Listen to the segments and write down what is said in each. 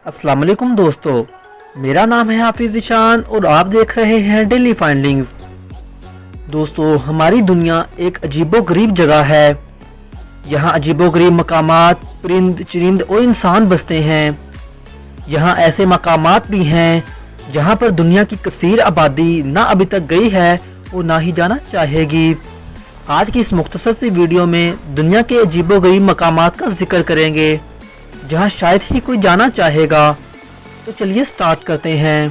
अस्सलाम वालेकुम दोस्तों, मेरा नाम है हाफिज ईशान और आप देख रहे हैं डेली फाइंडिंग्स। दोस्तों, हमारी दुनिया एक अजीबोगरीब जगह है। यहाँ अजीबोगरीब मकामात, परिंद चरिंद और इंसान बसते हैं। यहाँ ऐसे मकामात भी हैं जहाँ पर दुनिया की कसीर आबादी ना अभी तक गई है और ना ही जाना चाहेगी। आज की इस मुख्तसर सी वीडियो में दुनिया के अजीबोगरीब मकामात का जिक्र करेंगे जहाँ शायद ही कोई जाना चाहेगा। तो चलिए स्टार्ट करते हैं।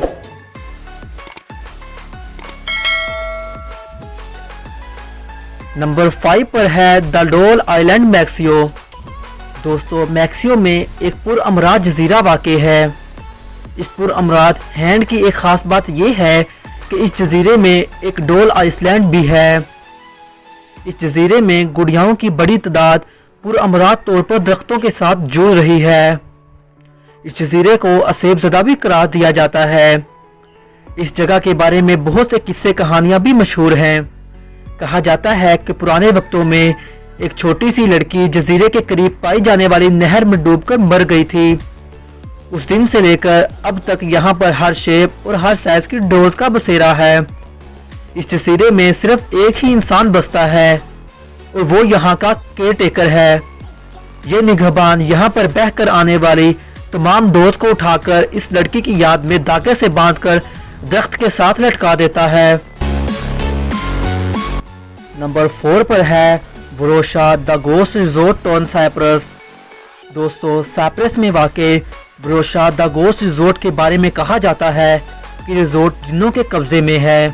नंबर 5 पर है द डोल आइलैंड मैक्सियो। दोस्तों, मैक्सियो में एक पुरअमराज जजीरा वाक़ है। इस पुरअमराज हैंड की एक ख़ास बात यह है कि इस जजीरे में एक डोल आइसलैंड भी है। इस जजीरे में गुड़ियाओं की बड़ी तादाद पुरअमराज तौर पर दरख्तों के साथ जुड़ रही है। इस जजीरे को असेबज़दा भी करार दिया जाता है। इस जगह के बारे में बहुत से किस्से कहानियां भी मशहूर हैं। कहा जाता है कि पुराने वक्तों में एक छोटी सी लड़की जजीरे के करीब पाई जाने वाली नहर में डूबकर मर गई थी। उस दिन से लेकर अब तक यहाँ पर हर शेप और हर साइज की डोल्स का बसेरा है। इस जजीरे में सिर्फ एक ही इंसान बसता है और वो यहाँ का केयर टेकर है। ये निगहबान यहाँ पर बहकर आने वाली तमाम डोल्स को उठाकर इस लड़की की याद में धागे से बांधकर दरख्त के साथ लटका देता है। नंबर 4 पर है Varosha the ghost resort on Cyprus. दोस्तों, साइप्रस में वाक़े वरोशा द गोस्ट रिजोर्ट के बारे में कहा जाता है कि रिजोर्ट जिन्नों के कब्जे में है।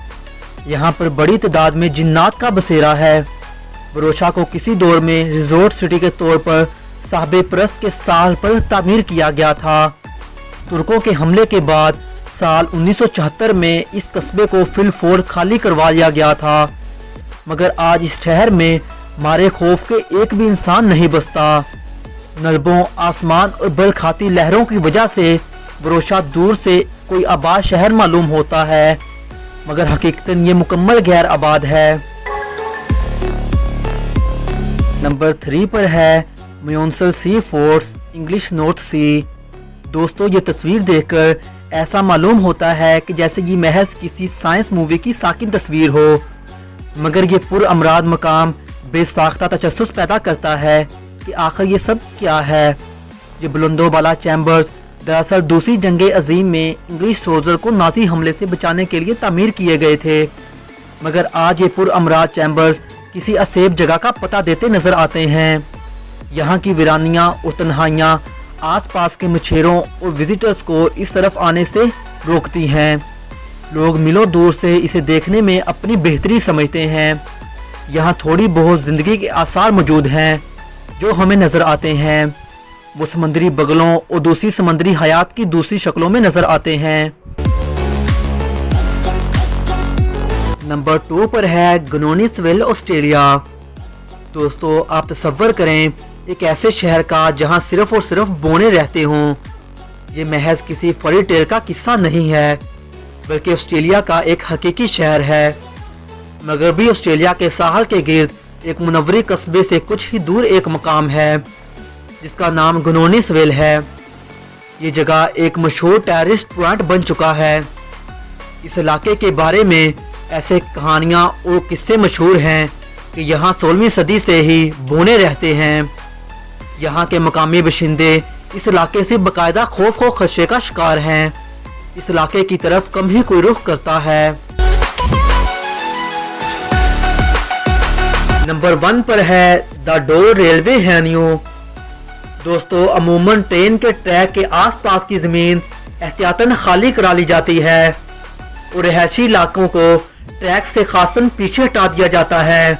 यहाँ पर बड़ी तादाद में जिन्नात का बसेरा है। वरोशा को किसी दौर में रिजोर्ट सिटी के तौर पर साहबे परस्त के साल पर तामीर किया गया था। तुर्कों के हमले के बाद साल 1974 में इस कस्बे को फिलफोर खाली करवा लिया गया था, मगर आज इस शहर में मारे खौफ के एक भी इंसान नहीं बसता। नलबों, आसमान और बलखाती लहरों की वजह से वरोशा दूर से कोई आबाद शहर मालूम होता है, मगर हकीकतन ये मुकम्मल गैर आबाद है। नंबर 3 पर है म्यूनसल सी फोर्ट्स इंग्लिश नॉर्थ सी। दोस्तों, ये तस्वीर देखकर ऐसा मालूम होता है कि जैसे ये महज किसी साइंस मूवी की साकिन तस्वीर हो, मगर ये पुरअमराद मकाम बेसाख्ता तजस्सुस पैदा करता है कि आखिर ये सब क्या है। ये बुलंदोबाला चैम्बर्स दरअसल दूसरी जंग अजीम में इंग्लिश सोल्जर को नाजी हमले से बचाने के लिए तामीर किए गए थे, मगर आज ये पुरअमराद चैम्बर्स किसी असेब जगह का पता देते नजर आते हैं। यहाँ की वीरानियाँ और तन्हाइयाँ आसपास के मछेरों और विजिटर्स को इस तरफ आने से रोकती हैं। लोग मिलों दूर से इसे देखने में अपनी बेहतरी समझते हैं। यहाँ थोड़ी बहुत ज़िंदगी के आसार मौजूद हैं जो हमें नज़र आते हैं। वो समंदरी बगलों और दूसरी समंदरी हयात की दूसरी शक्लों में नज़र आते हैं। नंबर 2 पर है गनोनिसविल ऑस्ट्रेलिया। दोस्तों, आप तसव्वुर करें एक ऐसे शहर का जहां सिर्फ और सिर्फ बौने रहते हों। ये महज किसी फरी टेल का किस्सा नहीं है, बल्कि ऑस्ट्रेलिया का एक हकीकी शहर है। मगरबी ऑस्ट्रेलिया के साहल के गिर्द एक मुनव्वरी कस्बे से कुछ ही दूर एक मकाम है जिसका नाम गनोनिसविल है। ये जगह एक मशहूर टूरिस्ट पॉइंट बन चुका है। इस इलाके के बारे में ऐसे कहानियाँ और किस्से मशहूर हैं कि यहाँ 16वीं सदी से ही बौने रहते हैं। यहाँ के मकामी बशिंदे इस इलाके से बाकायदा खौफ और खदशे का शिकार हैं। इस इलाके की तरफ कम ही कोई रुख करता है। नंबर 1 पर है द डोर रेलवे हैन्यू। दोस्तों, अमूमन ट्रेन के ट्रैक के आसपास की ज़मीन एहतियातन खाली करा ली जाती है और रिहायशी इलाकों को ट्रैक से खासन पीछे हटा दिया जाता है,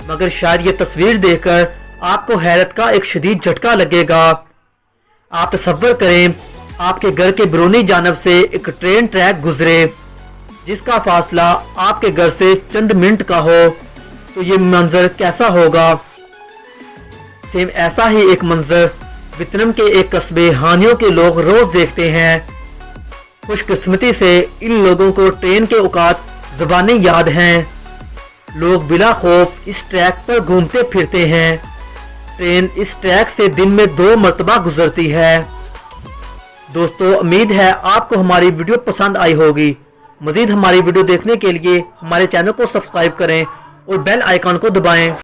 मगर शायद ये तस्वीर देखकर आपको हैरत का एक शदीद झटका लगेगा। आप तसव्वुर करें आपके घर के बैरूनी जानब से एक ट्रेन ट्रैक गुजरे जिसका फासला आपके घर से चंद मिनट का हो, तो ये मंजर कैसा होगा। सेम ऐसा ही एक मंजर वियतनाम के एक कस्बे हानियों के लोग रोज देखते हैं। खुशकिस्मती से इन लोगों को ट्रेन के औकात ज़बानी याद हैं। लोग बिला खौफ इस ट्रैक पर घूमते फिरते हैं। ट्रेन इस ट्रैक से दिन में 2 मरतबा गुजरती है। दोस्तों उम्मीद है आपको हमारी वीडियो पसंद आई होगी। मज़ीद हमारी वीडियो देखने के लिए हमारे चैनल को सब्सक्राइब करें और बेल आइकन को दबाएं।